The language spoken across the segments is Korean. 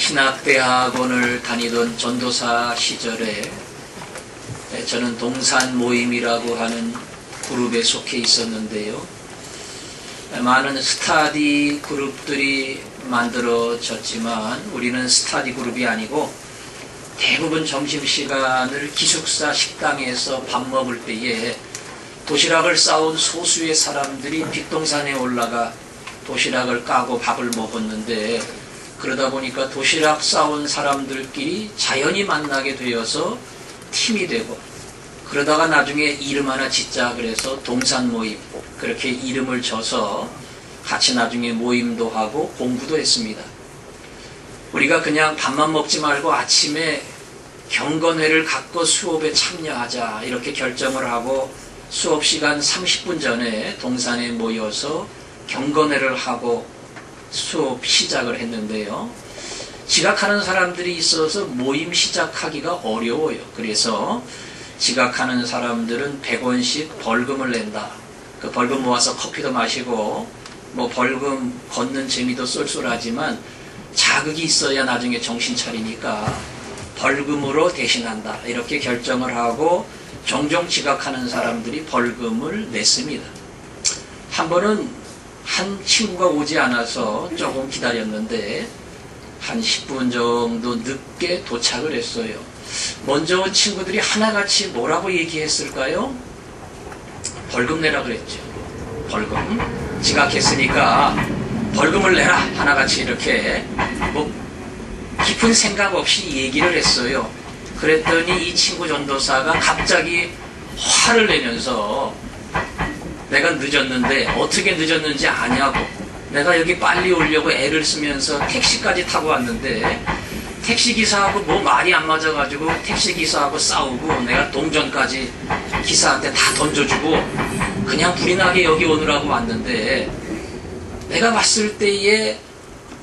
신학대학원을 다니던 전도사 시절에 저는 동산 모임이라고 하는 그룹에 속해 있었는데요. 많은 스터디 그룹들이 만들어졌지만 우리는 스터디 그룹이 아니고 대부분 점심시간을 기숙사 식당에서 밥 먹을 때에 도시락을 싸온 소수의 사람들이 빅동산에 올라가 도시락을 까고 밥을 먹었는데, 그러다 보니까 도시락 싸온 사람들끼리 자연히 만나게 되어서 팀이 되고, 그러다가 나중에 이름 하나 짓자 그래서 동산 모임, 그렇게 이름을 져서 같이 나중에 모임도 하고 공부도 했습니다. 우리가 그냥 밥만 먹지 말고 아침에 경건회를 갖고 수업에 참여하자 이렇게 결정을 하고 수업 시간 30분 전에 동산에 모여서 경건회를 하고 수업 시작을 했는데요. 지각하는 사람들이 있어서 모임 시작하기가 어려워요. 그래서 지각하는 사람들은 100원씩 벌금을 낸다. 그 벌금 모아서 커피도 마시고 뭐 벌금 걷는 재미도 쏠쏠하지만 자극이 있어야 나중에 정신 차리니까 벌금으로 대신한다. 이렇게 결정을 하고 종종 지각하는 사람들이 벌금을 냈습니다. 한 번은 한 친구가 오지 않아서 조금 기다렸는데 한 10분 정도 늦게 도착을 했어요. 먼저 온 친구들이 하나같이 뭐라고 얘기했을까요? 벌금 내라 그랬죠. 벌금. 지각했으니까 벌금을 내라. 하나같이 이렇게 뭐 깊은 생각 없이 얘기를 했어요. 그랬더니 이 친구 전도사가 갑자기 화를 내면서 내가 늦었는데 어떻게 늦었는지 아냐고, 내가 여기 빨리 오려고 애를 쓰면서 택시까지 타고 왔는데 택시기사하고 뭐 말이 안 맞아가지고 택시기사하고 싸우고 내가 동전까지 기사한테 다 던져주고 그냥 불이 나게 여기 오느라고 왔는데 내가 봤을 때에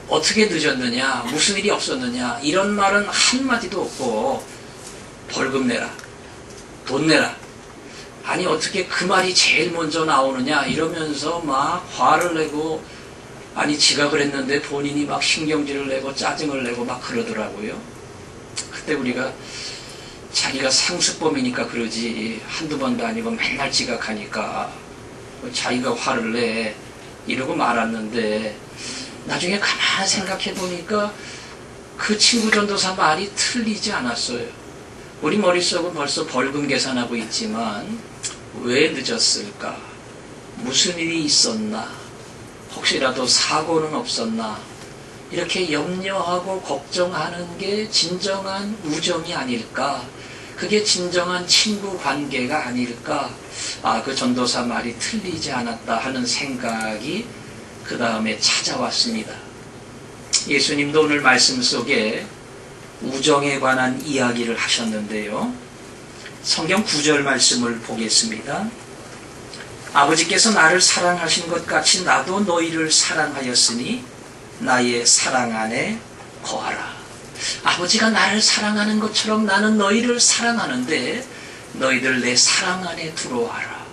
어떻게 늦었느냐, 무슨 일이 없었느냐, 이런 말은 한마디도 없고 벌금 내라, 돈 내라, 아니 어떻게 그 말이 제일 먼저 나오느냐 이러면서 막 화를 내고, 아니 지각을 했는데 본인이 막 신경질을 내고 짜증을 내고 막 그러더라고요. 그때 우리가 자기가 상습범이니까 그러지 한두 번도 아니고 맨날 지각하니까 자기가 화를 내 이러고 말았는데, 나중에 가만히 생각해 보니까 그 친구 전도사 말이 틀리지 않았어요. 우리 머릿속은 벌써 벌금 계산하고 있지만 왜 늦었을까? 무슨 일이 있었나? 혹시라도 사고는 없었나? 이렇게 염려하고 걱정하는 게 진정한 우정이 아닐까? 그게 진정한 친구 관계가 아닐까? 그 전도사 말이 틀리지 않았다 하는 생각이 그 다음에 찾아왔습니다. 예수님도 오늘 말씀 속에 우정에 관한 이야기를 하셨는데요. 성경 9절 말씀을 보겠습니다. 아버지께서 나를 사랑하신 것 같이 나도 너희를 사랑하였으니 나의 사랑 안에 거하라. 아버지가 나를 사랑하는 것처럼 나는 너희를 사랑하는데 너희들 내 사랑 안에 들어와라.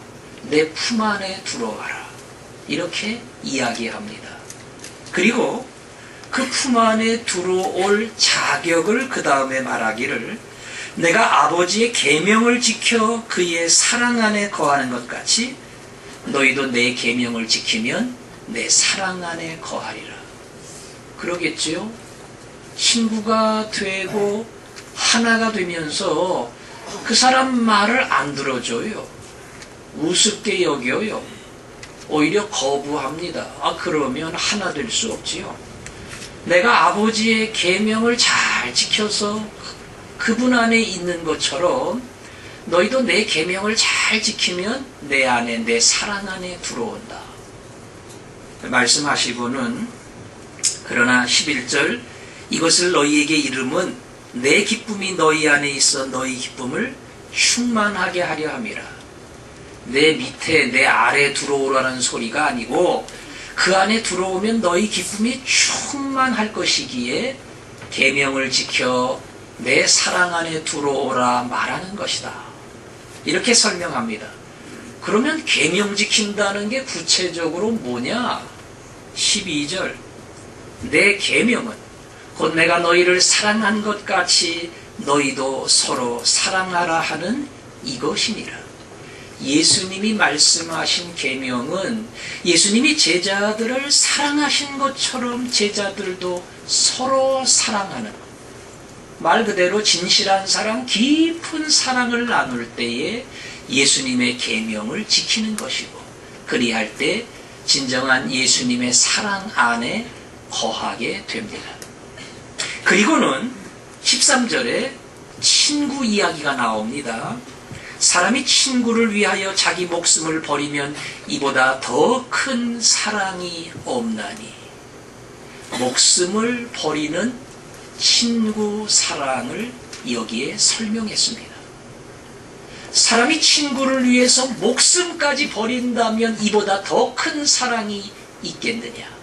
내 품 안에 들어와라. 이렇게 이야기합니다. 그리고 그 품 안에 들어올 자격을 그 다음에 말하기를, 내가 아버지의 계명을 지켜 그의 사랑 안에 거하는 것 같이 너희도 내 계명을 지키면 내 사랑 안에 거하리라. 그러겠지요? 친구가 되고 하나가 되면서 그 사람 말을 안 들어줘요. 우습게 여겨요. 오히려 거부합니다. 그러면 하나 될 수 없지요. 내가 아버지의 계명을 잘 지켜서 그분 안에 있는 것처럼 너희도 내 계명을 잘 지키면 내 안에, 내 사랑 안에 들어온다. 말씀하시고는 그러나 11절, 이것을 너희에게 이름은 내 기쁨이 너희 안에 있어 너희 기쁨을 충만하게 하려 함이라. 내 밑에, 내 아래 들어오라는 소리가 아니고 그 안에 들어오면 너희 기쁨이 충만할 것이기에 계명을 지켜 내 사랑 안에 들어오라 말하는 것이다. 이렇게 설명합니다. 그러면 계명 지킨다는 게 구체적으로 뭐냐? 12절, 내 계명은 곧 내가 너희를 사랑한 것 같이 너희도 서로 사랑하라 하는 이것이니라. 예수님이 말씀하신 계명은 예수님이 제자들을 사랑하신 것처럼 제자들도 서로 사랑하는, 말 그대로 진실한 사랑, 깊은 사랑을 나눌 때에 예수님의 계명을 지키는 것이고, 그리할 때 진정한 예수님의 사랑 안에 거하게 됩니다. 그리고는 13절에 친구 이야기가 나옵니다. 사람이 친구를 위하여 자기 목숨을 버리면 이보다 더 큰 사랑이 없나니. 목숨을 버리는 친구 사랑을 여기에 설명했습니다. 사람이 친구를 위해서 목숨까지 버린다면 이보다 더 큰 사랑이 있겠느냐.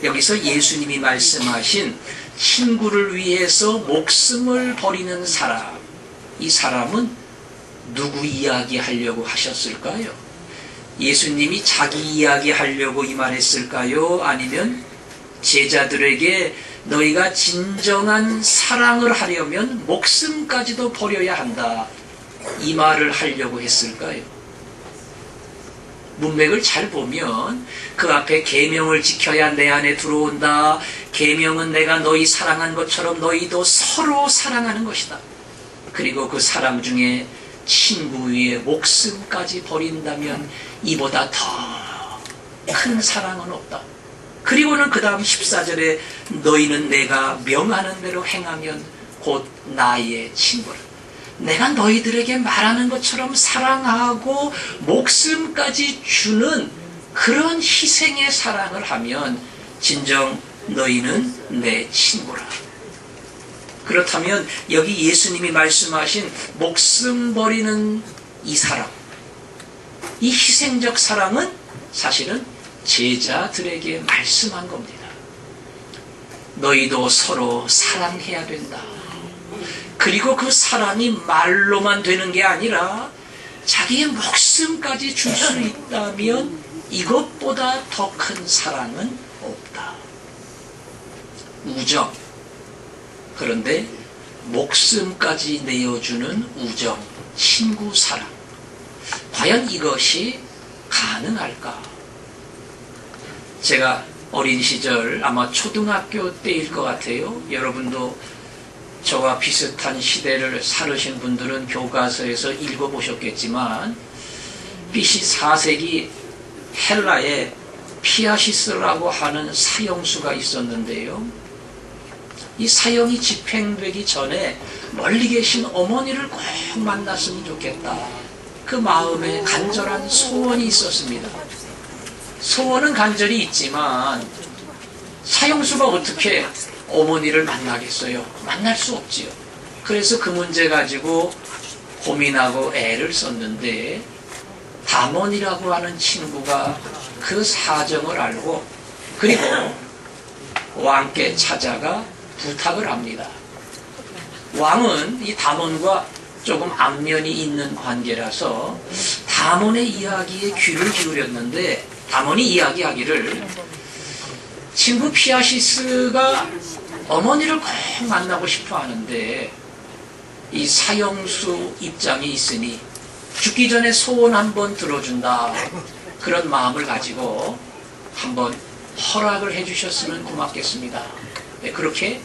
여기서 예수님이 말씀하신 친구를 위해서 목숨을 버리는 사람, 이 사람은 누구 이야기하려고 하셨을까요? 예수님이 자기 이야기하려고 이 말했을까요? 아니면 제자들에게 너희가 진정한 사랑을 하려면 목숨까지도 버려야 한다, 이 말을 하려고 했을까요? 문맥을 잘 보면 그 앞에 계명을 지켜야 내 안에 들어온다. 계명은 내가 너희 사랑한 것처럼 너희도 서로 사랑하는 것이다. 그리고 그 사랑 중에 친구 위에 목숨까지 버린다면 이보다 더 큰 사랑은 없다. 그리고는 그 다음 14절에 너희는 내가 명하는 대로 행하면 곧 나의 친구라. 내가 너희들에게 말하는 것처럼 사랑하고 목숨까지 주는 그런 희생의 사랑을 하면 진정 너희는 내 친구라. 그렇다면 여기 예수님이 말씀하신 목숨 버리는 이 사랑, 이 희생적 사랑은 사실은 제자들에게 말씀한 겁니다. 너희도 서로 사랑해야 된다. 그리고 그 사랑이 말로만 되는 게 아니라 자기의 목숨까지 줄 수 있다면 이것보다 더 큰 사랑은 없다. 우정. 그런데 목숨까지 내어주는 우정, 친구 사랑. 과연 이것이 가능할까? 제가 어린 시절 아마 초등학교 때일 것 같아요. 여러분도 저와 비슷한 시대를 살으신 분들은 교과서에서 읽어보셨겠지만 BC 4세기 헬라에 피아시스라고 하는 사형수가 있었는데요. 이 사형이 집행되기 전에 멀리 계신 어머니를 꼭 만났으면 좋겠다. 그 마음에 간절한 소원이 있었습니다. 소원은 간절히 있지만 사형수가 어떻게 어머니를 만나겠어요? 만날 수 없지요. 그래서 그 문제 가지고 고민하고 애를 썼는데 다몬이라고 하는 친구가 그 사정을 알고 그리고 왕께 찾아가 부탁을 합니다. 왕은 이 다몬과 조금 안면이 있는 관계라서 다몬의 이야기에 귀를 기울였는데 다몬이 이야기하기를 친구 피아시스가 어머니를 꼭 만나고 싶어 하는데 이 사형수 입장이 있으니 죽기 전에 소원 한번 들어준다, 그런 마음을 가지고 한번 허락을 해주셨으면 고맙겠습니다. 그렇게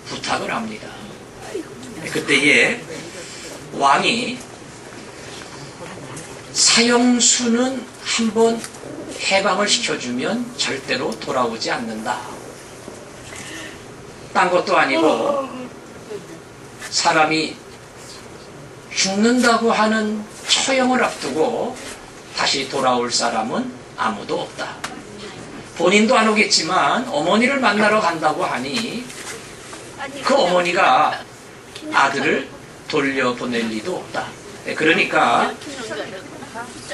부탁을 합니다. 그때에 왕이 사형수는 한번 해방을 시켜주면 절대로 돌아오지 않는다. 딴 것도 아니고 사람이 죽는다고 하는 처형을 앞두고 다시 돌아올 사람은 아무도 없다. 본인도 안 오겠지만 어머니를 만나러 간다고 하니 그 어머니가 아들을 돌려보낼 리도 없다. 그러니까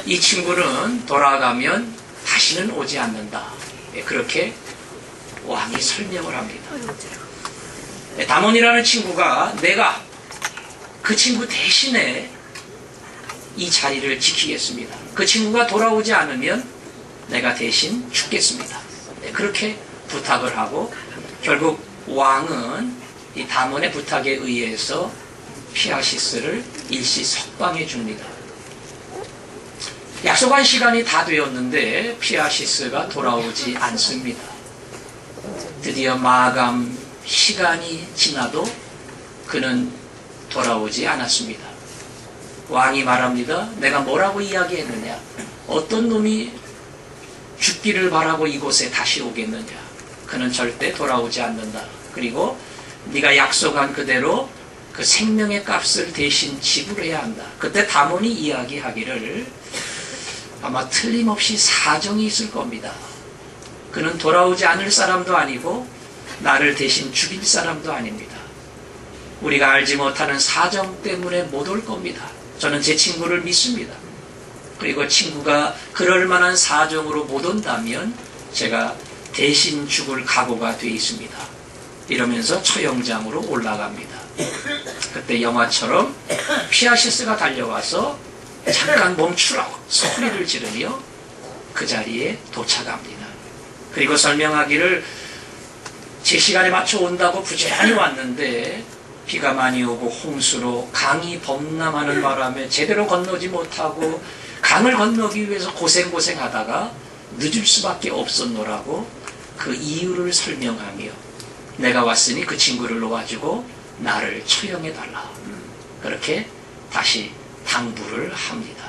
이 친구는 돌아가면 다시는 오지 않는다. 그렇게 왕이 설명을 합니다. 다몬이라는 친구가 내가 그 친구 대신에 이 자리를 지키겠습니다. 그 친구가 돌아오지 않으면 내가 대신 죽겠습니다. 그렇게 부탁을 하고 결국 왕은 이 다몬의 부탁에 의해서 피아시스를 일시 석방해 줍니다. 약속한 시간이 다 되었는데 피아시스가 돌아오지 않습니다. 드디어 마감 시간이 지나도 그는 돌아오지 않았습니다. 왕이 말합니다. 내가 뭐라고 이야기했느냐? 어떤 놈이 죽기를 바라고 이곳에 다시 오겠느냐? 그는 절대 돌아오지 않는다. 그리고 네가 약속한 그대로 그 생명의 값을 대신 지불해야 한다. 그때 다몬이 이야기하기를 아마 틀림없이 사정이 있을 겁니다. 그는 돌아오지 않을 사람도 아니고 나를 대신 죽일 사람도 아닙니다. 우리가 알지 못하는 사정 때문에 못 올 겁니다. 저는 제 친구를 믿습니다. 그리고 친구가 그럴 만한 사정으로 못 온다면 제가 대신 죽을 각오가 되어 있습니다. 이러면서 처형장으로 올라갑니다. 그때 영화처럼 피아시스가 달려와서 잠깐 멈추라고 소리를 지르며 그 자리에 도착합니다. 그리고 설명하기를 제 시간에 맞춰 온다고 부지런히 왔는데 비가 많이 오고 홍수로 강이 범람하는 바람에 제대로 건너지 못하고 강을 건너기 위해서 고생하다가 늦을 수밖에 없었노라고 그 이유를 설명하며 내가 왔으니 그 친구를 놓아주고 나를 처형해달라. 그렇게 다시 당부를 합니다.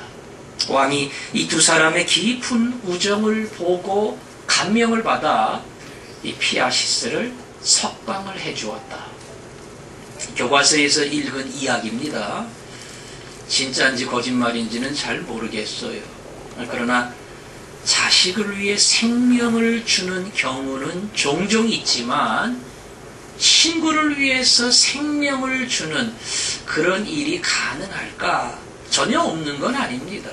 왕이 이 두 사람의 깊은 우정을 보고 감명을 받아 이 피아시스를 석방을 해주었다. 교과서에서 읽은 이야기입니다. 진짜인지 거짓말인지는 잘 모르겠어요. 그러나 자식을 위해 생명을 주는 경우는 종종 있지만 친구를 위해서 생명을 주는 그런 일이 가능할까? 전혀 없는 건 아닙니다.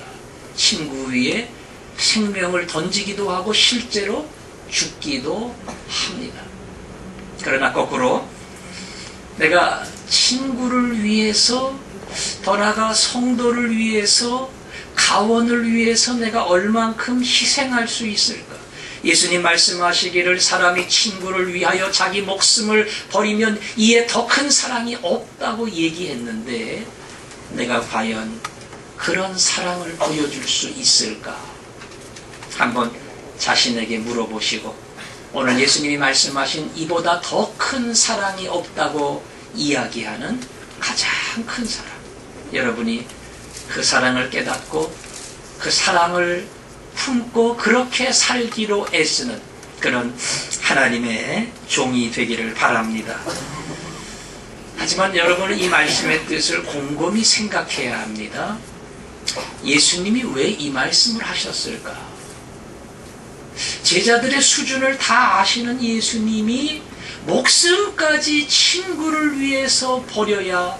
친구 위에 생명을 던지기도 하고 실제로 죽기도 합니다. 그러나 거꾸로 내가 친구를 위해서, 더 나아가 성도를 위해서, 가원을 위해서 내가 얼만큼 희생할 수 있을까? 예수님 말씀하시기를 사람이 친구를 위하여 자기 목숨을 버리면 이에 더 큰 사랑이 없다고 얘기했는데 내가 과연 그런 사랑을 보여줄 수 있을까? 한번 자신에게 물어보시고 오늘 예수님이 말씀하신 이보다 더 큰 사랑이 없다고 이야기하는 가장 큰 사랑, 여러분이 그 사랑을 깨닫고 그 사랑을 품고 그렇게 살기로 애쓰는 그런 하나님의 종이 되기를 바랍니다. 하지만 여러분은 이 말씀의 뜻을 곰곰이 생각해야 합니다. 예수님이 왜 이 말씀을 하셨을까? 제자들의 수준을 다 아시는 예수님이 목숨까지 친구를 위해서 버려야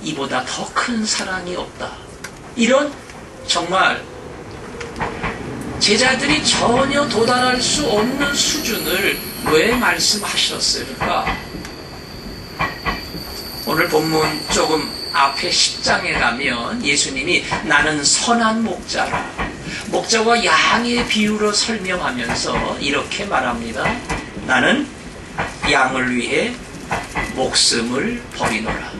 이보다 더 큰 사랑이 없다. 이런 정말 제자들이 전혀 도달할 수 없는 수준을 왜 말씀하셨을까? 오늘 본문 조금 앞에 10장에 가면 예수님이 나는 선한 목자라, 목자와 양의 비유로 설명하면서 이렇게 말합니다. 나는 양을 위해 목숨을 버리노라.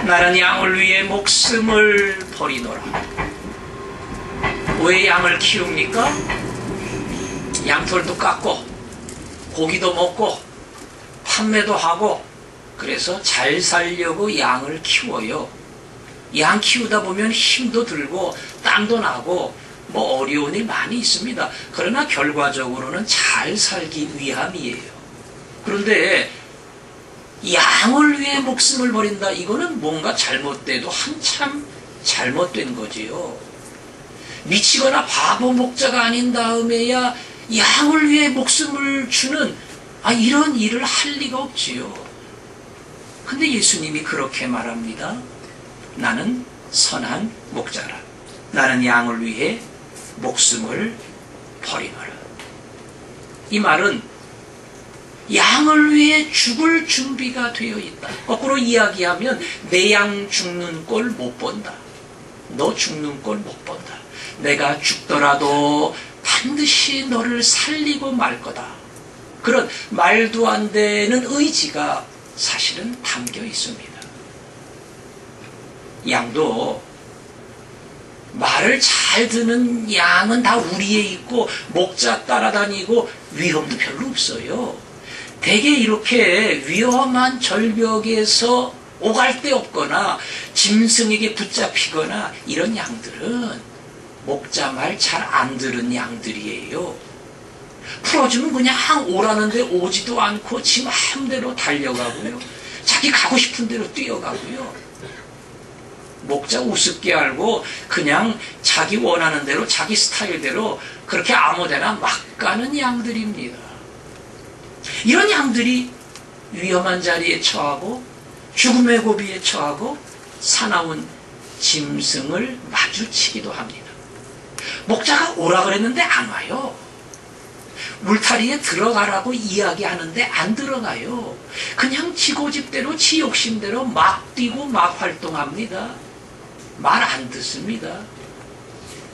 나는 양을 위해 목숨을 버리노라. 왜 양을 키웁니까? 양털도 깎고 고기도 먹고 판매도 하고 그래서 잘 살려고 양을 키워요. 양 키우다 보면 힘도 들고 땀도 나고 뭐 어려운 일 많이 있습니다. 그러나 결과적으로는 잘 살기 위함이에요. 그런데 양을 위해 목숨을 버린다, 이거는 뭔가 잘못돼도 한참 잘못된 거지요. 미치거나 바보 목자가 아닌 다음에야 양을 위해 목숨을 주는 이런 일을 할 리가 없지요. 근데 예수님이 그렇게 말합니다. 나는 선한 목자라. 나는 양을 위해 목숨을 버리노라. 이 말은 양을 위해 죽을 준비가 되어 있다. 거꾸로 이야기하면 내 양 죽는 꼴 못 본다. 너 죽는 꼴 못 본다. 내가 죽더라도 반드시 너를 살리고 말 거다. 그런 말도 안 되는 의지가 사실은 담겨 있습니다. 양도 말을 잘 듣는 양은 다 우리에 있고 목자 따라다니고 위험도 별로 없어요. 대개 이렇게 위험한 절벽에서 오갈 데 없거나 짐승에게 붙잡히거나 이런 양들은 목자 말 잘 안 들은 양들이에요. 풀어주면 그냥 오라는데 오지도 않고 지 마음대로 달려가고요. 자기 가고 싶은 대로 뛰어가고요. 목자 우습게 알고 그냥 자기 원하는 대로 자기 스타일대로 그렇게 아무데나 막 가는 양들입니다. 이런 양들이 위험한 자리에 처하고 죽음의 고비에 처하고 사나운 짐승을 마주치기도 합니다. 목자가 오라 그랬는데 안 와요. 울타리에 들어가라고 이야기하는데 안 들어가요. 그냥 지 고집대로 지 욕심대로 막 뛰고 막 활동합니다. 말 안 듣습니다.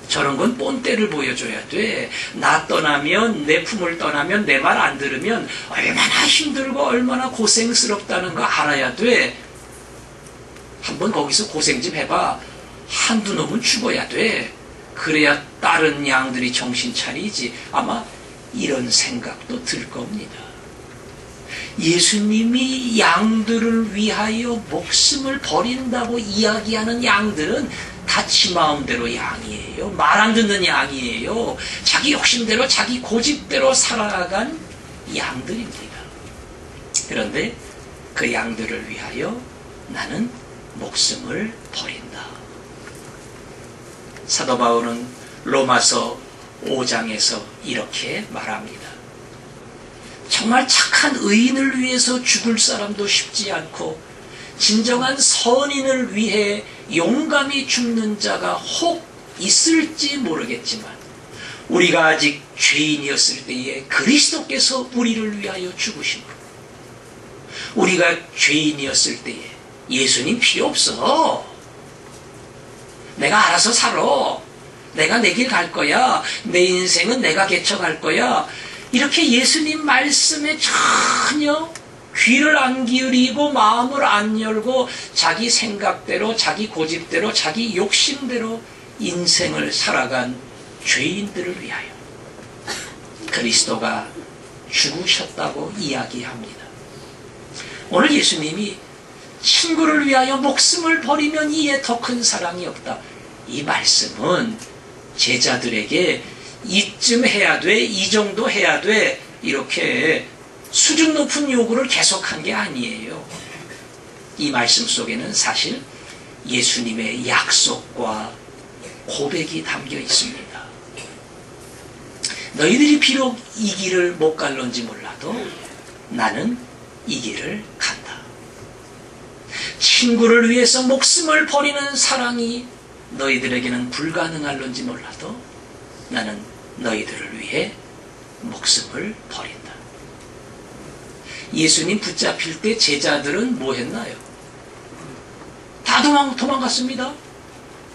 저런 건 본때를 보여줘야 돼. 나 떠나면, 내 품을 떠나면, 내 말 안 들으면 얼마나 힘들고 얼마나 고생스럽다는 거 알아야 돼. 한번 거기서 고생 좀 해봐. 한두 놈은 죽어야 돼. 그래야 다른 양들이 정신 차리지. 아마 이런 생각도 들 겁니다. 예수님이 양들을 위하여 목숨을 버린다고 이야기하는 양들은 다 지 마음대로 양이에요. 말 안 듣는 양이에요. 자기 욕심대로 자기 고집대로 살아간 양들입니다. 그런데 그 양들을 위하여 나는 목숨을 버린다. 사도 바울은 로마서 5장에서 이렇게 말합니다. 정말 착한 의인을 위해서 죽을 사람도 쉽지 않고 진정한 선인을 위해 용감히 죽는 자가 혹 있을지 모르겠지만 우리가 아직 죄인이었을 때에 그리스도께서 우리를 위하여 죽으신 것. 우리가 죄인이었을 때에 예수님 필요 없어. 내가 알아서 살아. 내가 내 길 갈 거야. 내 인생은 내가 개척할 거야. 이렇게 예수님 말씀에 전혀 귀를 안 기울이고 마음을 안 열고 자기 생각대로 자기 고집대로 자기 욕심대로 인생을 살아간 죄인들을 위하여 그리스도가 죽으셨다고 이야기합니다. 오늘 예수님이 친구를 위하여 목숨을 버리면 이에 더 큰 사랑이 없다. 이 말씀은 제자들에게 이쯤 해야 돼, 이 정도 해야 돼, 이렇게 수준 높은 요구를 계속한 게 아니에요. 이 말씀 속에는 사실 예수님의 약속과 고백이 담겨 있습니다. 너희들이 비록 이 길을 못 갈런지 몰라도 나는 이 길을 간다. 친구를 위해서 목숨을 버리는 사랑이 너희들에게는 불가능할런지 몰라도 나는 너희들을 위해 목숨을 버린다. 예수님 붙잡힐 때 제자들은 뭐 했나요? 다 도망갔습니다.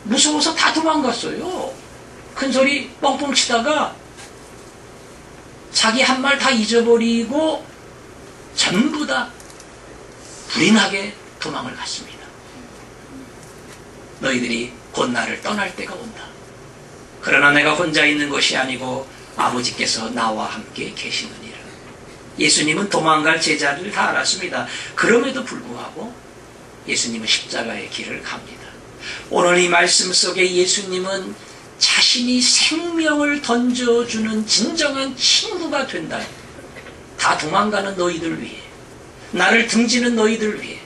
무서워서 다 도망갔어요. 큰 소리 뻥뻥 치다가 자기 한 말 다 잊어버리고 전부 다 불이 나게 도망을 갔습니다. 너희들이 곧 나를 떠날 때가 온다. 그러나 내가 혼자 있는 것이 아니고 아버지께서 나와 함께 계시느니라. 예수님은 도망갈 제자들을 다 알았습니다. 그럼에도 불구하고 예수님은 십자가의 길을 갑니다. 오늘 이 말씀 속에 예수님은 자신이 생명을 던져주는 진정한 친구가 된다. 다 도망가는 너희들 위해, 나를 등지는 너희들 위해,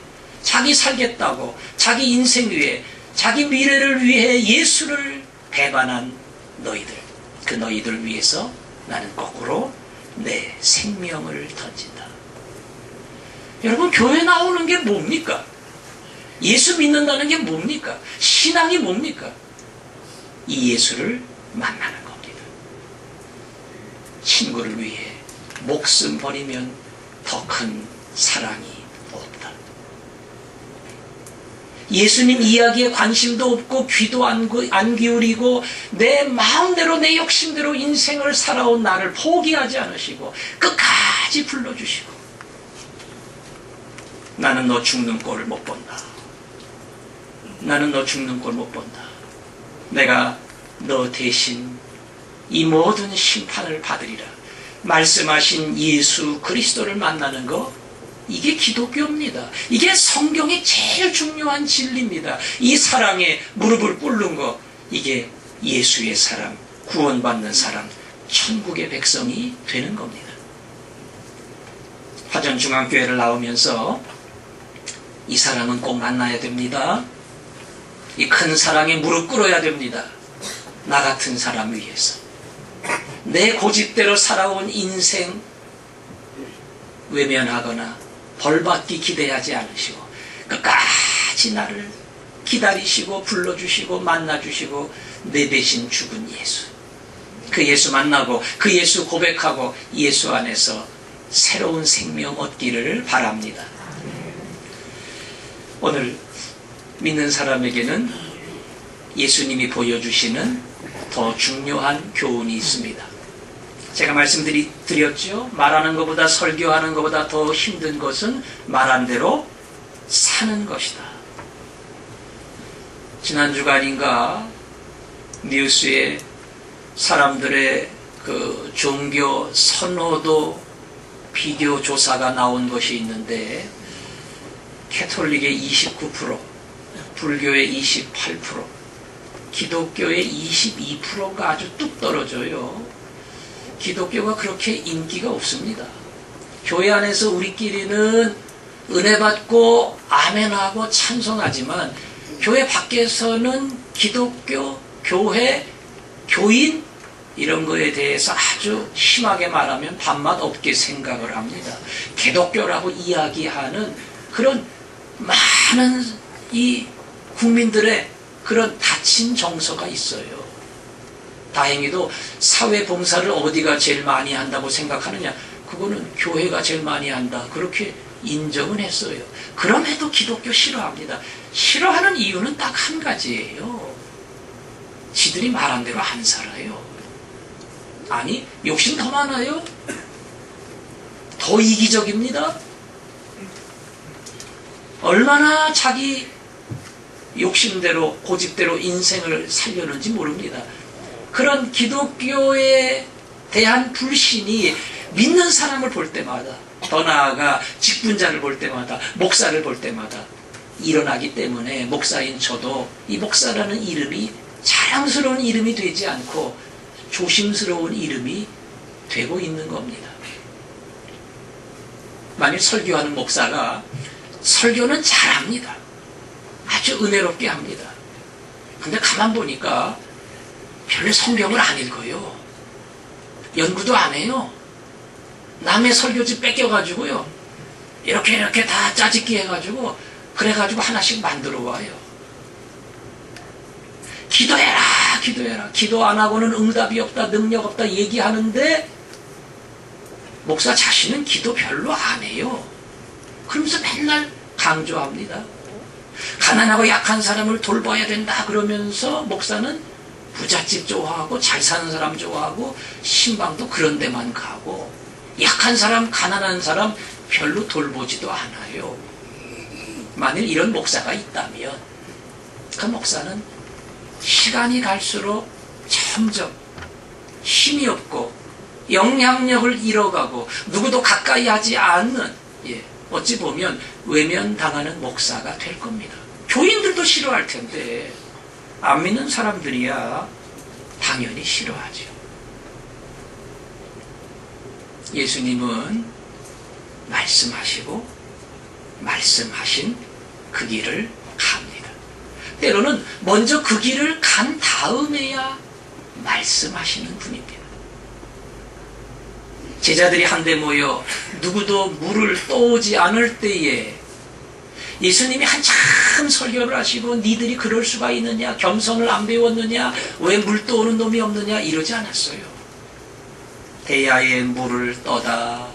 자기 살겠다고 자기 인생 위해, 자기 미래를 위해 예수를 배반한 너희들, 그 너희들 위해서 나는 거꾸로 내 생명을 던진다. 여러분, 교회 나오는 게 뭡니까? 예수 믿는다는 게 뭡니까? 신앙이 뭡니까? 이 예수를 만나는 겁니다. 친구를 위해 목숨 버리면 더 큰 사랑이 없다. 예수님 이야기에 관심도 없고 귀도 안 기울이고 내 마음대로 내 욕심대로 인생을 살아온 나를 포기하지 않으시고 끝까지 끝까지 불러주시고 나는 너 죽는 꼴을 못 본다. 나는 너 죽는 꼴 못 본다. 내가 너 대신 이 모든 심판을 받으리라 말씀하신 예수 그리스도를 만나는 거, 이게 기독교입니다. 이게 성경의 제일 중요한 진리입니다. 이 사랑에 무릎을 꿇는 거, 이게 예수의 사람, 구원받는 사람, 천국의 백성이 되는 겁니다. 화전중앙교회를 나오면서 이 사람은 꼭 만나야 됩니다. 이 큰 사랑에 무릎 꿇어야 됩니다. 나 같은 사람 위해서. 내 고집대로 살아온 인생 외면하거나 벌받기 기대하지 않으시고 끝까지 나를 기다리시고 불러주시고 만나주시고 내 대신 죽은 예수, 그 예수 만나고 그 예수 고백하고 예수 안에서 새로운 생명 얻기를 바랍니다. 오늘 믿는 사람에게는 예수님이 보여주시는 더 중요한 교훈이 있습니다. 제가 말씀드렸죠. 말하는 것보다 설교하는 것보다 더 힘든 것은 말한 대로 사는 것이다. 지난 주간인가 뉴스에 사람들의 그 종교 선호도 비교 조사가 나온 것이 있는데 캐톨릭의 29%, 불교의 28%, 기독교의 22%가 아주 뚝 떨어져요. 기독교가 그렇게 인기가 없습니다. 교회 안에서 우리끼리는 은혜 받고 아멘하고 찬송하지만 교회 밖에서는 기독교, 교회, 교인 이런 거에 대해서 아주 심하게 말하면 밥맛 없게 생각을 합니다. 기독교라고 이야기하는 그런 많은 이 국민들의 그런 닫힌 정서가 있어요. 다행히도 사회봉사를 어디가 제일 많이 한다고 생각하느냐? 그거는 교회가 제일 많이 한다. 그렇게 인정은 했어요. 그럼에도 기독교 싫어합니다. 싫어하는 이유는 딱 한 가지예요. 지들이 말한 대로 안 살아요. 아니, 욕심 더 많아요. 더 이기적입니다. 얼마나 자기 욕심대로 고집대로 인생을 살려는지 모릅니다. 그런 기독교에 대한 불신이 믿는 사람을 볼 때마다, 더 나아가 직분자를 볼 때마다, 목사를 볼 때마다 일어나기 때문에 목사인 저도 이 목사라는 이름이 자랑스러운 이름이 되지 않고 조심스러운 이름이 되고 있는 겁니다. 만일 설교하는 목사가 설교는 잘합니다. 아주 은혜롭게 합니다. 근데 가만 보니까 별로 성경을 안 읽어요. 연구도 안 해요. 남의 설교집 뺏겨가지고요. 이렇게 다 짜집기 해가지고 그래가지고 하나씩 만들어 와요. 기도해라, 기도해라. 기도 안 하고는 응답이 없다, 능력 없다 얘기하는데 목사 자신은 기도 별로 안 해요. 그러면서 맨날 강조합니다. 가난하고 약한 사람을 돌봐야 된다 그러면서 목사는 부잣집 좋아하고 잘 사는 사람 좋아하고 신방도 그런 데만 가고 약한 사람, 가난한 사람 별로 돌보지도 않아요. 만일 이런 목사가 있다면 그 목사는 시간이 갈수록 점점 힘이 없고 영향력을 잃어가고 누구도 가까이 하지 않는, 어찌 보면 외면당하는 목사가 될 겁니다. 교인들도 싫어할 텐데 안 믿는 사람들이야 당연히 싫어하죠. 예수님은 말씀하시고 말씀하신 그 길을 갑니다. 때로는 먼저 그 길을 간 다음에야 말씀하시는 분입니다. 제자들이 한데 모여 누구도 물을 떠오지 않을 때에 예수님이 한참 설교를 하시고 니들이 그럴 수가 있느냐, 겸손을 안 배웠느냐, 왜 물 떠오는 놈이 없느냐 이러지 않았어요. 대야에 물을 떠다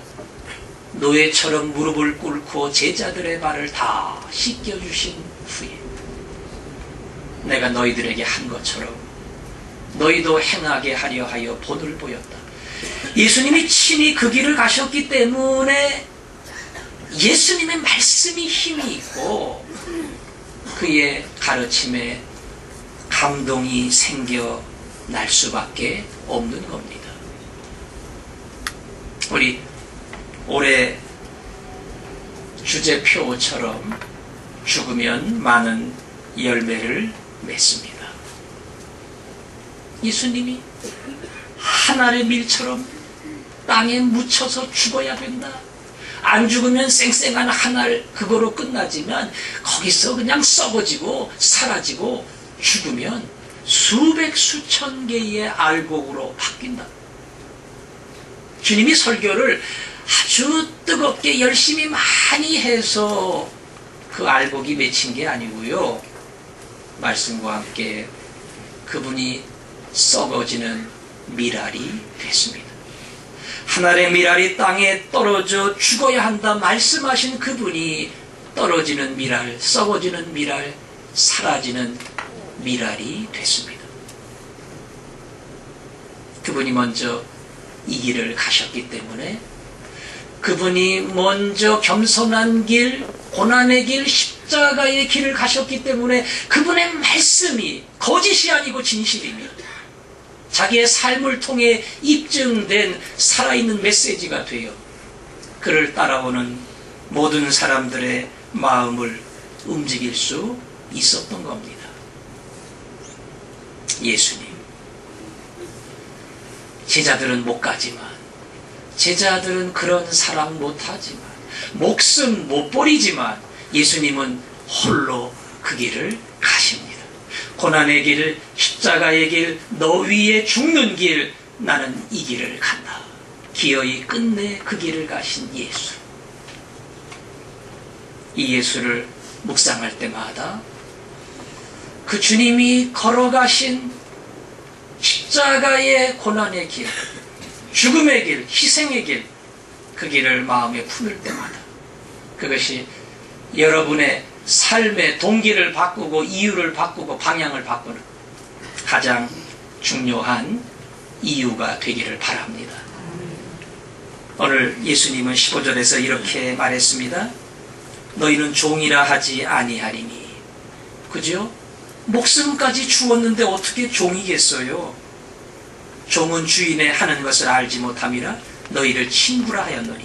노예처럼 무릎을 꿇고 제자들의 발을 다 씻겨주신 후에 내가 너희들에게 한 것처럼 너희도 행하게 하려 하여 본을 보였다. 예수님이 친히 그 길을 가셨기 때문에 예수님의 말씀이 힘이 있고 그의 가르침에 감동이 생겨날 수밖에 없는 겁니다. 우리 올해 주제표처럼 죽으면 많은 열매를 맺습니다. 예수님이 한 알의 밀처럼 땅에 묻혀서 죽어야 된다. 안 죽으면 쌩쌩한 한 알 그거로 끝나지만 거기서 그냥 썩어지고 사라지고 죽으면 수백 수천 개의 알곡으로 바뀐다. 주님이 설교를 아주 뜨겁게 열심히 많이 해서 그 알곡이 맺힌 게 아니고요. 말씀과 함께 그분이 썩어지는 밀알이 됐습니다. 하늘의 밀알이 땅에 떨어져 죽어야 한다 말씀하신 그분이 떨어지는 밀알, 썩어지는 밀알, 사라지는 밀알이 됐습니다. 그분이 먼저 이 길을 가셨기 때문에 그분이 먼저 겸손한 길, 고난의 길, 십자가의 길을 가셨기 때문에 그분의 말씀이 거짓이 아니고 진실입니다. 자기의 삶을 통해 입증된 살아있는 메시지가 되어 그를 따라오는 모든 사람들의 마음을 움직일 수 있었던 겁니다. 예수님. 제자들은 못 가지만, 제자들은 그런 사랑 못 하지만, 목숨 못 버리지만 예수님은 홀로 그 길을 가십니다. 고난의 길, 십자가의 길, 너 위에 죽는 길, 나는 이 길을 간다. 기어이 끝내 그 길을 가신 예수. 이 예수를 묵상할 때마다 그 주님이 걸어가신 십자가의 고난의 길, 죽음의 길, 희생의 길, 그 길을 마음에 품을 때마다 그것이 여러분의 삶의 동기를 바꾸고 이유를 바꾸고 방향을 바꾸는 가장 중요한 이유가 되기를 바랍니다. 오늘 예수님은 15절에서 이렇게 말했습니다. 너희는 종이라 하지 아니하리니. 그죠? 목숨까지 주었는데 어떻게 종이겠어요? 종은 주인의 하는 것을 알지 못함이라 너희를 친구라 하였노니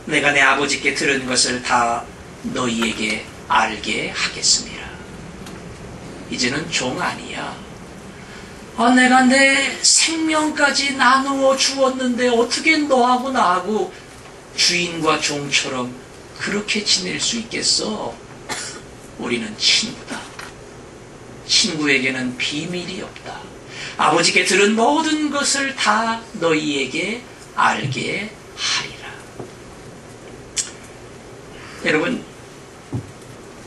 내가 내 아버지께 들은 것을 다 너희에게 알게 하겠습니다. 이제는 종 아니야. 내가 내 생명까지 나누어 주었는데 어떻게 너하고 나하고 주인과 종처럼 그렇게 지낼 수 있겠어? 우리는 친구다. 친구에게는 비밀이 없다. 아버지께 들은 모든 것을 다 너희에게 알게 하리라. 여러분,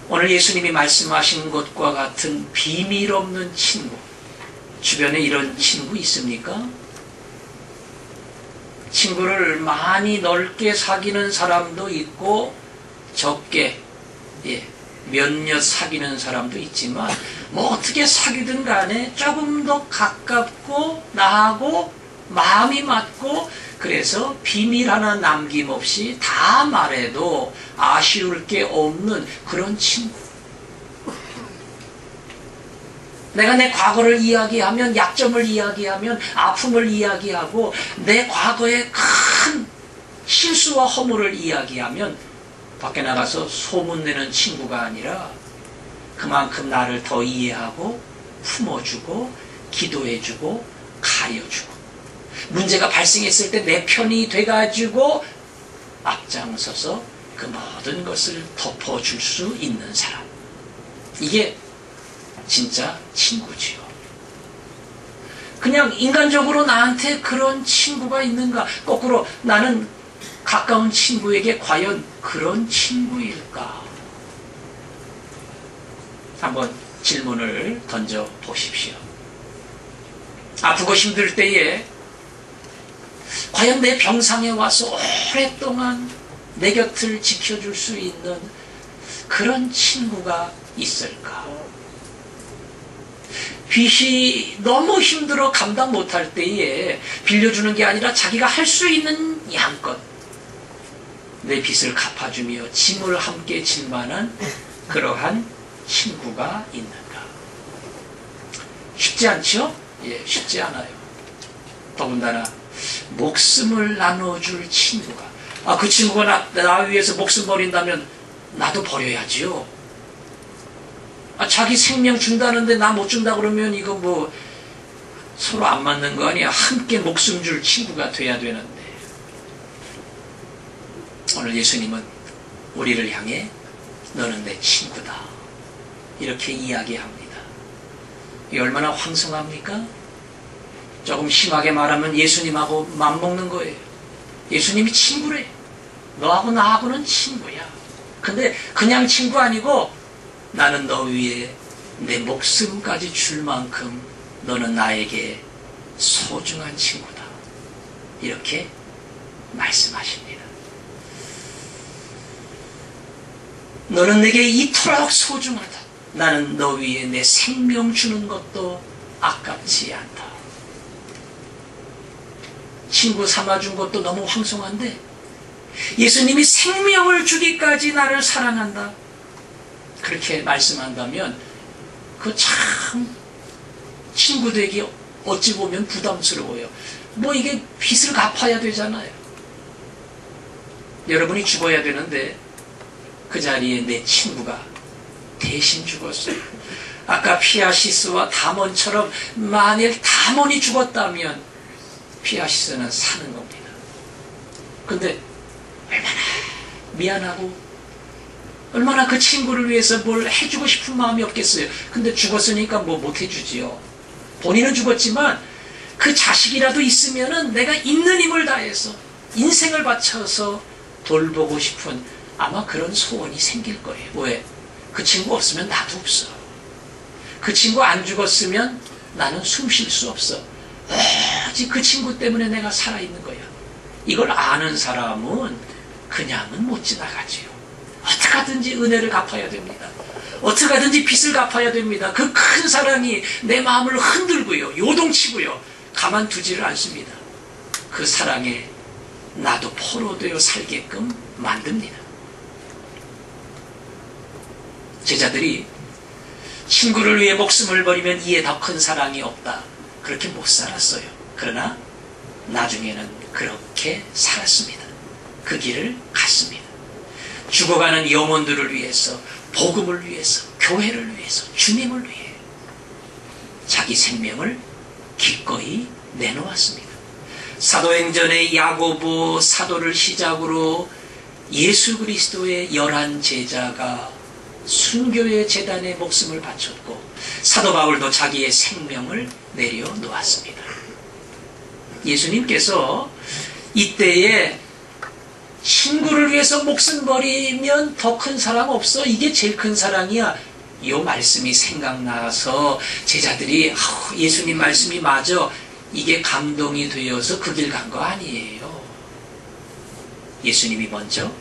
오늘 예수님이 말씀하신 것과 같은 비밀 없는 친구, 주변에 이런 친구 있습니까? 친구를 많이 넓게 사귀는 사람도 있고 적게 몇몇 사귀는 사람도 있지만 뭐 어떻게 사귀든 간에 조금 더 가깝고 나하고 마음이 맞고 그래서 비밀 하나 남김없이 다 말해도 아쉬울 게 없는 그런 친구. 내가 내 과거를 이야기하면, 약점을 이야기하면, 아픔을 이야기하고 내 과거의 큰 실수와 허물을 이야기하면 밖에 나가서 소문내는 친구가 아니라 그만큼 나를 더 이해하고 품어주고 기도해주고 가려주고 문제가 발생했을 때 내 편이 돼가지고 앞장서서 그 모든 것을 덮어줄 수 있는 사람. 이게 진짜 친구지요. 그냥 인간적으로 나한테 그런 친구가 있는가? 거꾸로 나는 가까운 친구에게 과연 그런 친구일까? 한번 질문을 던져 보십시오. 아프고 힘들 때에 과연 내 병상에 와서 오랫동안 내 곁을 지켜줄 수 있는 그런 친구가 있을까? 빚이 너무 힘들어 감당 못할 때에 빌려주는 게 아니라 자기가 할 수 있는 양껏 내 빚을 갚아주며 짐을 함께 질 만한 그러한 친구가 있는가? 쉽지 않죠? 예, 쉽지 않아요. 더군다나 목숨을 나눠줄 친구가, 그 친구가 나 위해서 목숨 버린다면 나도 버려야지요. 자기 생명 준다는데 나 못 준다 그러면 이거 뭐 서로 안 맞는 거 아니야. 함께 목숨 줄 친구가 돼야 되는데. 오늘 예수님은 우리를 향해 너는 내 친구다 이렇게 이야기합니다. 이게 얼마나 황송합니까? 조금 심하게 말하면 예수님하고 맘먹는 거예요. 예수님이 친구래. 너하고 나하고는 친구야. 근데 그냥 친구 아니고 나는 너 위에 내 목숨까지 줄 만큼 너는 나에게 소중한 친구다. 이렇게 말씀하십니다. 너는 내게 이토록 소중하다. 나는 너 위에 내 생명 주는 것도 아깝지 않다. 친구 삼아준 것도 너무 황송한데 예수님이 생명을 주기까지 나를 사랑한다. 그렇게 말씀한다면 그 참 친구 되기 어찌 보면 부담스러워요. 뭐 이게 빚을 갚아야 되잖아요. 여러분이 죽어야 되는데 그 자리에 내 친구가 대신 죽었어요. 아까 피아시스와 다몬처럼 만일 다몬이 죽었다면 피아시스는 사는 겁니다. 근데 얼마나 미안하고 얼마나 그 친구를 위해서 뭘 해주고 싶은 마음이 없겠어요. 근데 죽었으니까 뭐 못 해주지요. 본인은 죽었지만 그 자식이라도 있으면은 내가 있는 힘을 다해서 인생을 바쳐서 돌보고 싶은 아마 그런 소원이 생길 거예요. 왜? 그 친구 없으면 나도 없어. 그 친구 안 죽었으면 나는 숨 쉴 수 없어. 오직 그 친구 때문에 내가 살아있는 거야. 이걸 아는 사람은 그냥은 못 지나가지요. 어떻게 하든지 은혜를 갚아야 됩니다. 어떻게 하든지 빚을 갚아야 됩니다. 그 큰 사랑이 내 마음을 흔들고요. 요동치고요. 가만두지를 않습니다. 그 사랑에 나도 포로되어 살게끔 만듭니다. 제자들이 친구를 위해 목숨을 버리면 이에 더 큰 사랑이 없다. 그렇게 못 살았어요. 그러나 나중에는 그렇게 살았습니다. 그 길을 갔습니다. 죽어가는 영혼들을 위해서, 복음을 위해서, 교회를 위해서, 주님을 위해 자기 생명을 기꺼이 내놓았습니다. 사도행전의 야고보 사도를 시작으로 예수 그리스도의 11 제자가 순교의 재단에 목숨을 바쳤고 사도 바울도 자기의 생명을 내려놓았습니다. 예수님께서 이때에 친구를 위해서 목숨 버리면 더 큰 사랑 없어. 이게 제일 큰 사랑이야. 이 말씀이 생각나서 제자들이 예수님 말씀이 맞아. 이게 감동이 되어서 그 길 간 거 아니에요. 예수님이 먼저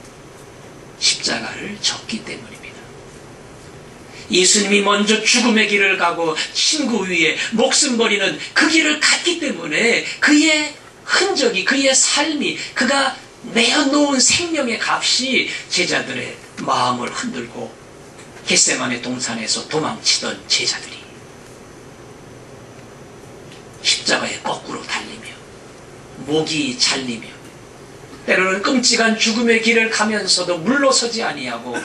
십자가를 졌기 때문입니다. 예수님이 먼저 죽음의 길을 가고 친구 위에 목숨 버리는 그 길을 갔기 때문에 그의 흔적이, 그의 삶이, 그가 내어놓은 생명의 값이 제자들의 마음을 흔들고 겟세마네 동산에서 도망치던 제자들이 십자가에 거꾸로 달리며 목이 잘리며 때로는 끔찍한 죽음의 길을 가면서도 물러서지 아니하고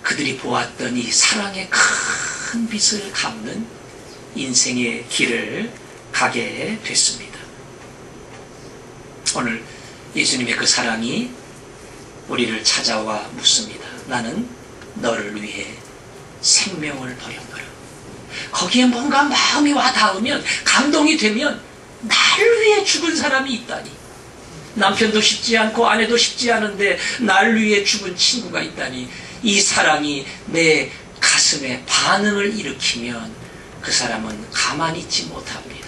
그들이 보았던 이 사랑의 큰 빛을 갚는 인생의 길을 가게 됐습니다. 오늘 예수님의 그 사랑이 우리를 찾아와 묻습니다. 나는 너를 위해 생명을 버렸노라. 거기에 뭔가 마음이 와 닿으면, 감동이 되면 나를 위해 죽은 사람이 있다니. 남편도 쉽지 않고 아내도 쉽지 않은데 나를 위해 죽은 친구가 있다니. 이 사랑이 내 가슴에 반응을 일으키면 그 사람은 가만히 있지 못합니다.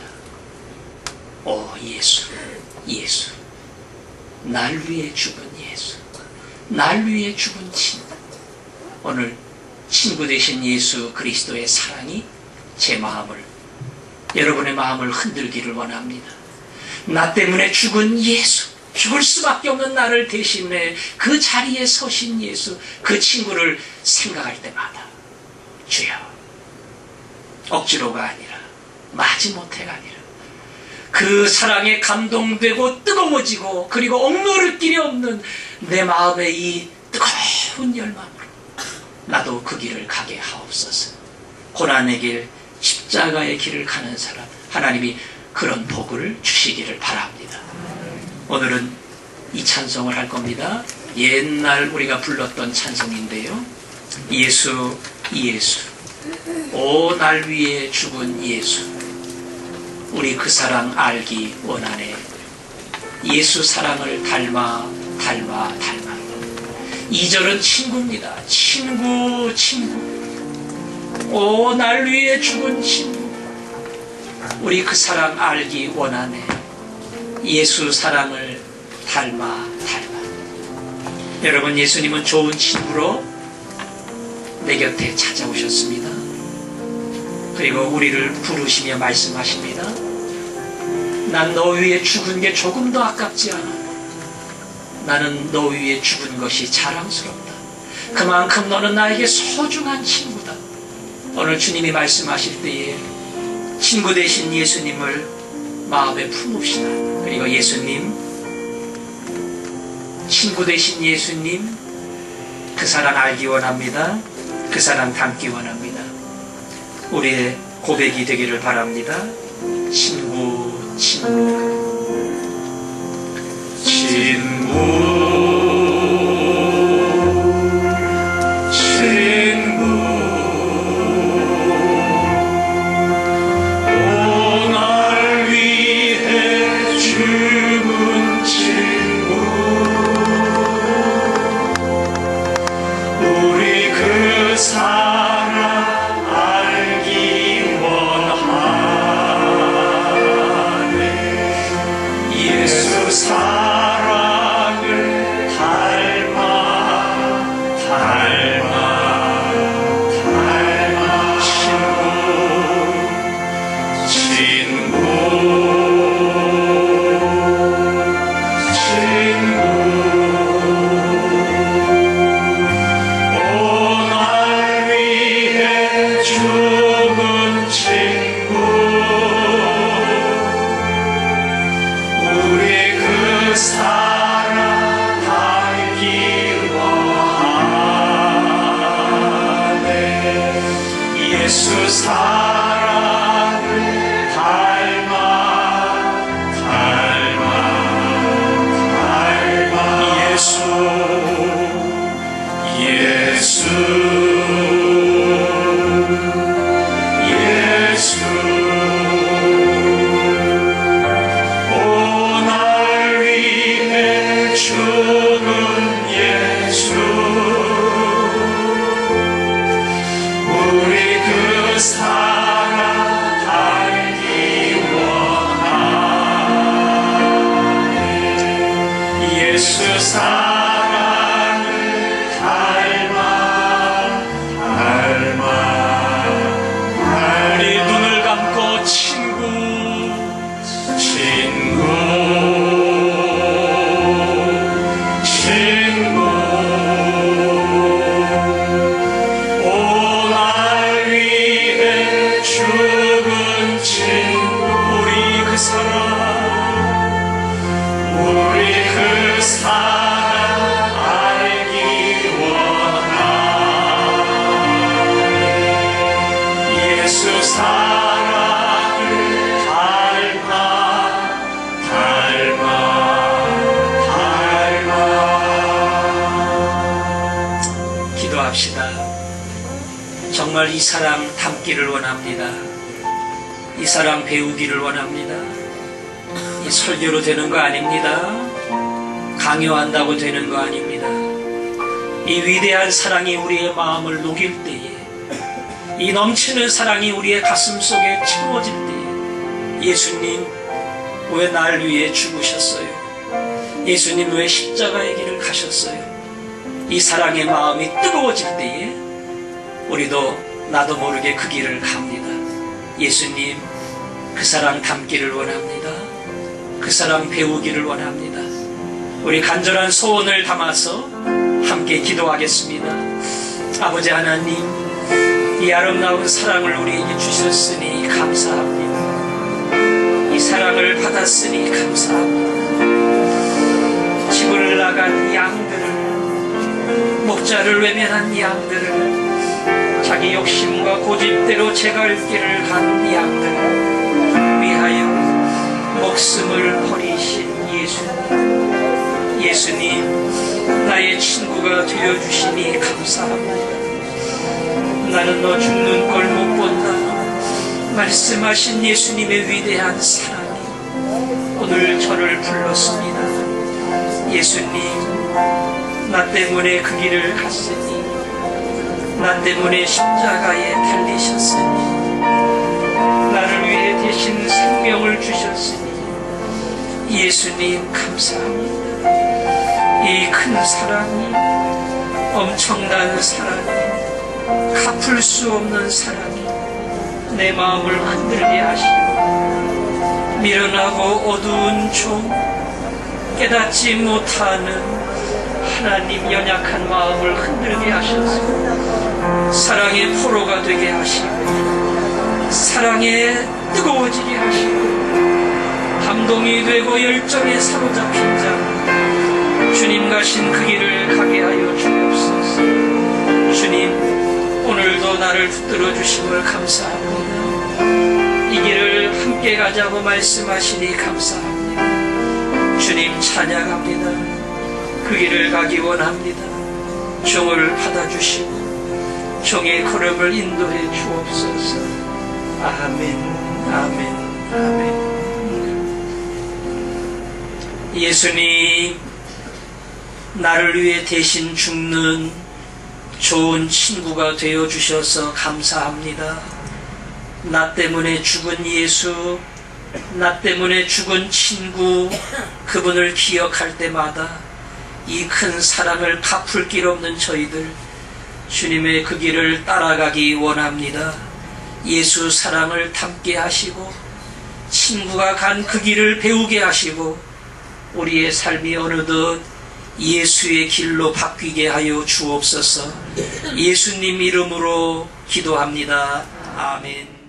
오 예수, 예수, 날 위해 죽은 예수, 날 위해 죽은 친구. 오늘 친구 되신 예수 그리스도의 사랑이 제 마음을 여러분의 마음을 흔들기를 원합니다. 나 때문에 죽은 예수, 죽을 수밖에 없는 나를 대신해 그 자리에 서신 예수, 그 친구를 생각할 때마다 주여, 억지로가 아니라 마지못해가 아니라 그 사랑에 감동되고 뜨거워지고 그리고 억누를 길이 없는 내 마음의 이 뜨거운 열망으로 나도 그 길을 가게 하옵소서. 고난의 길, 십자가의 길을 가는 사람, 하나님이 그런 복을 주시기를 바랍니다. 오늘은 이 찬송을 할 겁니다. 옛날 우리가 불렀던 찬송인데요. 예수, 예수, 오 날 위에 죽은 예수, 우리 그 사랑 알기 원하네. 예수 사랑을 닮아 닮아 닮아. 2절은 친구입니다. 친구, 친구, 오 날 위에 죽은 친구, 우리 그 사랑 알기 원하네. 예수 사랑을 닮아 닮아. 여러분, 예수님은 좋은 친구로 내 곁에 찾아오셨습니다. 그리고 우리를 부르시며 말씀하십니다. 난 너 위에 죽은 게 조금 더 아깝지 않아. 나는 너 위에 죽은 것이 자랑스럽다. 그만큼 너는 나에게 소중한 친구다. 오늘 주님이 말씀하실 때에 친구 되신 예수님을 마음에 품읍시다. 그리고 예수님, 친구 되신 예수님, 그 사랑 알기 원합니다. 그 사랑 담기 원합니다. 우리의 고백이 되기를 바랍니다. 친구, 친구, 친구, 친구, 오 날 위해 죽은 친구, 우리 그 사랑 알기 원하네. 예수 사랑을 닮아 닮아 닮아. 친구, 친구, 친구, 오 날 위해 죽은 친구, 우리 그 사랑 닮기 원하네. 예수 사랑을 닮아 닮아 닮아. 예수, 예수, 예수, 오 날 위해 죽은 예수, 우리 그 사랑 알기 원하네. 예수 사랑을 닮아 닮아. 우리 눈을 감고 친구, 친구, 친구, 오 날 위해 죽은 친구, 우리 그 사랑, 우리 그 사랑 알기 원하네. 예수 사랑을 닮아 닮아 닮아. 기도합시다. 정말 이 사랑 담기를 원합니다. 이 사랑 배우기를 원합니다. 이 설교로 되는 거 아닙니다. 강요한다고 되는 거 아닙니다. 이 위대한 사랑이 우리의 마음을 녹일 때에, 이 넘치는 사랑이 우리의 가슴 속에 채워질 때에, 예수님 왜 날 위해 죽으셨어요? 예수님 왜 십자가의 길을 가셨어요? 이 사랑의 마음이 뜨거워질 때에 우리도 나도 모르게 그 길을 갑니다. 예수님, 그 사랑 담기를 원합니다. 그 사랑 배우기를 원합니다. 우리 간절한 소원을 담아서 함께 기도하겠습니다. 아버지 하나님, 이 아름다운 사랑을 우리에게 주셨으니 감사합니다. 이 사랑을 받았으니 감사합니다. 집을 나간 양들을, 목자를 외면한 양들을, 자기 욕심과 고집대로 제갈 길을 간 양들을 위하여 목숨을 버리신 예수님, 나의 친구가 되어주시니 감사합니다. 나는 너 죽는 걸 못 본다 말씀하신 예수님의 위대한 사랑이 오늘 저를 불렀습니다. 예수님, 나 때문에 그 길을 갔으니, 나 때문에 십자가에 달리셨으니, 나를 위해 대신 생명을 주셨으니 예수님 감사합니다. 이 큰 사랑이, 엄청난 사랑이, 갚을 수 없는 사랑이 내 마음을 흔들게 하시고, 미련하고 어두운 종, 깨닫지 못하는 하나님 연약한 마음을 흔들게 하셔서 사랑의 포로가 되게 하시고, 사랑에 뜨거워지게 하시고, 감동이 되고 열정에 사로잡힌 자, 주님 가신 그 길을 가게 하여 주옵소서. 주님, 오늘도 나를 붙들어 주심을 감사합니다. 이 길을 함께 가자고 말씀하시니 감사합니다. 주님 찬양합니다. 그 길을 가기 원합니다. 종을 받아주시고 종의 걸음을 인도해 주옵소서. 아멘, 아멘, 아멘. 예수님, 나를 위해 대신 죽는 좋은 친구가 되어주셔서 감사합니다. 나 때문에 죽은 예수, 나 때문에 죽은 친구, 그분을 기억할 때마다 이 큰 사랑을 갚을 길 없는 저희들, 주님의 그 길을 따라가기 원합니다. 예수 사랑을 담게 하시고, 친구가 간 그 길을 배우게 하시고, 우리의 삶이 어느덧 예수의 길로 바뀌게 하여 주옵소서. 예수님 이름으로 기도합니다. 아멘.